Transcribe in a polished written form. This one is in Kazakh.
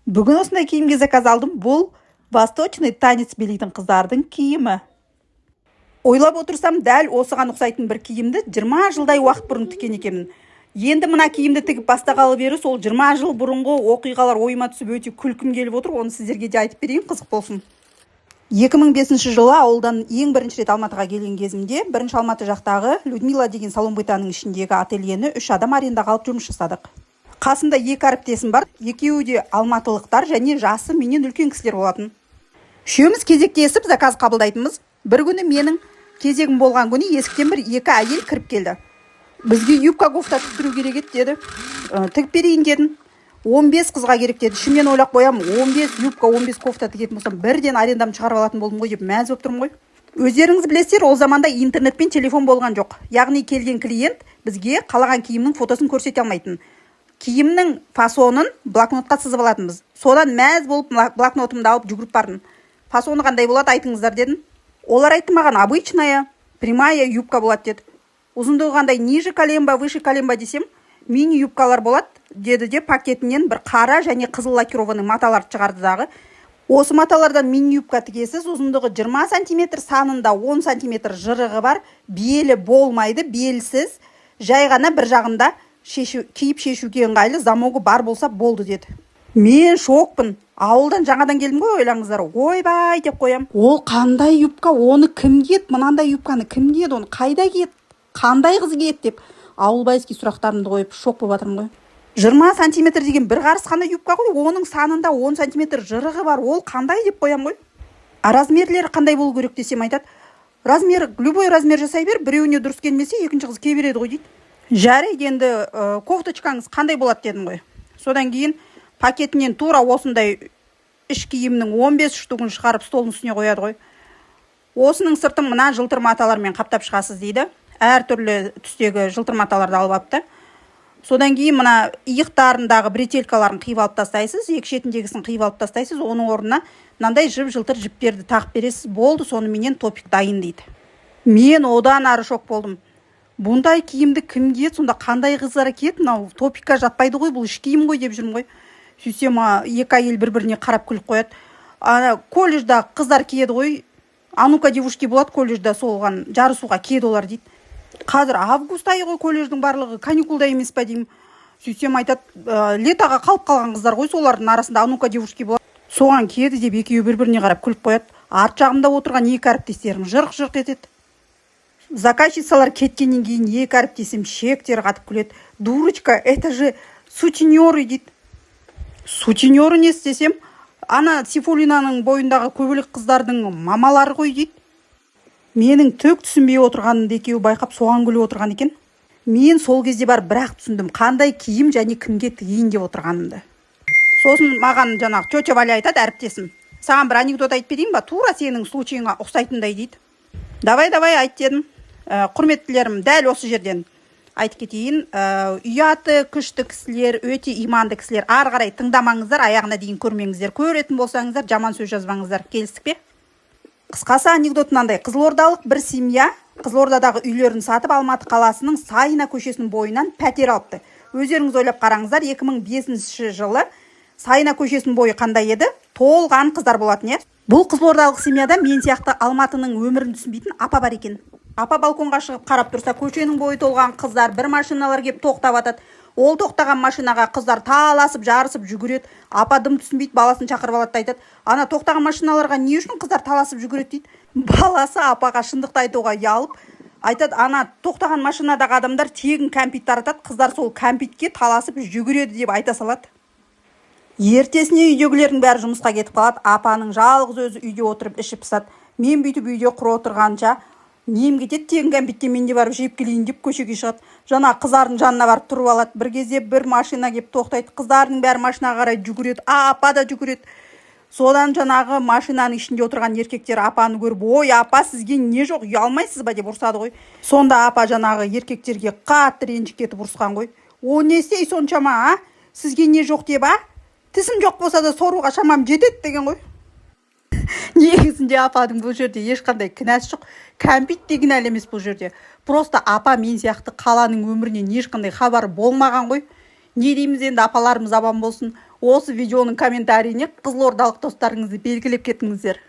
Бүгін осындай киімге заказ алдым. Бұл восточный танец билейтін қыздардың киімі. Ойлап отырсам, дәл осыған ұқсайтын бір киімді 20 жылдай уақыт бұрын тіккен екенмін. Енді мына киімді тігіп бастағалы бері сол 20 жыл бұрынғы оқиғалар ойыма түсіп өте күлкім келіп отыр. Оны сіздерге де айтып берейін, қызық болсын. 2005 жылы ауылдан ең бірінші рет Алматыға келген кезімде, бірінші Алматы жақтағы Людмила деген салон бытаның ішіндегі ательені 3 адам арендаға алып жұмыс жасадық. Қасында 2 әріптесім бар, екеуі де алматылықтар және жасы менен үлкен кісілер болатын. Үшеуміз кезектесіп заказ қабылдайтынбыз. Бір күні менің кезегім болған күні есіктен бір 2 әйел кіріп келді. Бізге юбка кофта тіктіру керек еді деді. Тігіп берейін дедім. 15 қызға керек деді. Ішімнен ойлап қоям, 15 юбка, 15 кофта тігетін болсам, бірден арендам шығарып алатын болдым ғой деп мәз болып тұрмын ғой. Өздеріңіз білесіздер, ол заманда интернет пен телефон болған жоқ. Яғни келген клиент бізге қалаған киімнің фотосын көрсете алмайтын. Киімнің фасонын блокнотқа сызып алатынбыз. Содан мәз болып блокнотымды алып жүгіріп бардым. Фасоны қандай болады айтыңыздар дедім. Олар айтты маған, обычная, прямая юбка болады деді. Ұзындығы қандай, ниже коленба, выше коленба десем, мини юбкалар болады деді де пакетінен бір қара және қызыл лакированный маталарды шығарды дағы. Осы маталардан мини юбка тігесіз, ұзындығы 20 см, санында 10 см жырығы бар, белі болмайды, белсіз, жай ғана бір жағында киіп шешуге ыңғайлы замогы бар болса болды деді. Мен шокпын. Ауылдан жаңадан келдім ғой, ойлаңыздар. Ойбай деп қоям. Ол қандай юбка, оны кім киеді, мынандай юбканы кім киеді, оны қайда киеді, қандай қыз киеді деп ауылбайский сұрақтарымды қойып шок болып жатырмын ғой. 20 см деген бір қарыс қана юбка ғой, оның санында 10 см жырығы бар, ол қандай деп қоям ғой. Размерлері қандай болу керек десем айтады. Размер, любой размер жасай бер, біреуіне дұрыс келмесе, екінші қыз кие береді ғой дейді. Жарайды, енді кофточкаңыз қандай болады дедім ғой. Содан кейін пакетінен тура осындай іш киімнің 15 штугын шығарып столдың үстіне қояды ғой. Осының сыртын мына жылтыр маталармен қаптап шығасыз дейді. Әр түрлі түстегі жылтыр маталарды алып апты. Содан кейін мына иықтарындағы бретелькаларын қиып алып тастайсыз, екі шетіндегісін қиып алып тастайсыз, оның орнына мынандай жып-жылтыр жіптерді тағып бересіз. Болды, соныменен топик дайын дейді. Мен одан ары шок болдым. Бұндай киімді кім киеді, сонда қандай қыздар киеді? Мынау топикқа жатпайды ғой, бұл іш киім ғой деп жүрмін ғой. Сөйтсем, 2 әйел бір-біріне қарап күліп қояды. Колледжда қыздар киеді ғой. А-ну-ка девушки болады колледжда, солған жарысуға киеді олар дейді. Қазір август айы ғой, колледждің барлығы каникулда емес па деймін. Сөйтсем айтады, летаға қалып қалған қыздар ғой, солардың арасында а-ну-ка девушки болады. Соған киеді деп екеуі бір-біріне қарап күліп қояды. Арт жағымда отырған 2 әріптестерім жырқ-жырқ етеді. Заказчицалар кеткеннен кейін 2 әріптесім шектер қатып күледі. Дурочка, это же сутенеры дейді. Сутенеры не істесем, ана Сейфуллинаның бойындағы көбелек қыздардың мамалары ғой дейді. Менің түк түсінбей отырғанымды екеуі байқап соған күліп отырған екен. Мен сол кезде бар бірақ түсіндім, қандай киім және кімге тігейін деп отырғанымды. Сосын маған жаңағы тетя Валя айтады, әріптесім. Саған бір анекдот айтып берейін ба? Тура сенің случайыңа ұқсайтындай дейді. Давай айт дедім. Құрметтілерім, дәл осы жерден айтып кетейін. Ұяты күшті кісілер, өте иманды кісілер, ары қарай тыңдамаңыздар, аяғына дейін көрмеңіздер. Көретін болсаңыздар, жаман сөз жазбаңыздар. Келістік пе? Қысқасы анекдот мынандай. Қызылордалық бір семья Қызылордадағы үйлерін сатып Алматы қаласының Сайына көшесінің бойынан пәтер алыпты. Өздеріңіз ойлап қараңыздар, 2005 жылы Сайына көшесінің бойы қандай еді? Толған қыздар болатын, е? Бұл қызылордалық семьяда мен сияқты Алматының өмірін түсінбейтін апа бар екен. Апа балконға шығып қарап тұрса, көшенің бойы толған қыздар, бір машиналар кеп тоқтап атады. Ол тоқтаған машинаға қыздар таласып, жарысып жүгіреді. Апа дым түсінбейді, баласын шақырып алады, айтады. Ана тоқтаған машиналарға не үшін қыздар таласып жүгіреді дейді. Баласы апаға шындықты айтуға ұялып, айтады, ана тоқтаған машинадағы адамдар тегін кәмпит таратады, қыздар сол кәмпитке таласып жүгіреді деп айта салады. Ертесіне үйдегілердің бәрі жұмысқа кетіп қалады. Апаның жалғыз өзі үйде отырып іші пысады. Мен бүйтіп үйде құр отырғанша, нем кетеді, тегін кәмпитте мен де барып жеп келейін деп көшеге шығады. Жаңа қыздардың жанына барып тұрып алады. Бір кезде бір машина кеп тоқтайды. Қыздардың бәрі машинаға қарай жүгіреді. Апа да жүгіреді. Содан жаңағы машинаның ішінде отырған еркектер апаны көріп, ой, апа, сізге не жоқ, ұялмайсыз ба деп ұрсады ғой. Сонда апа жаңағы еркектерге қатты ренжіп кетіп ұрысқан ғой. О, не істей соншама, а? Сізге не жоқ деп, а? Тісім жоқ болса да соруға шамам жетеді деген ғой. Негізінде апаның бұл жерде ешқандай кінәсі жоқ. Кәмпит деген әлі емес бұл жерде. Просто апа мен сияқты қаланың өмірінен ешқандай хабар болмаған ғой. Не дейміз енді, апаларымыз аман болсын. осы видеоның комментарийіне қызылордалық достарыңызды белгілеп кетіңіздер.